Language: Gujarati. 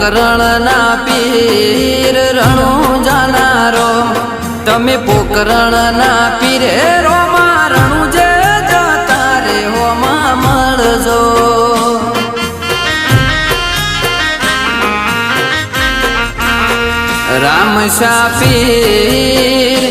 પોકરણ ના પીર રણું જાનારો તમે પોકરણ ના પીરે રોમા રણું જે જતા રે હોમાં મળજો રામ શા પીર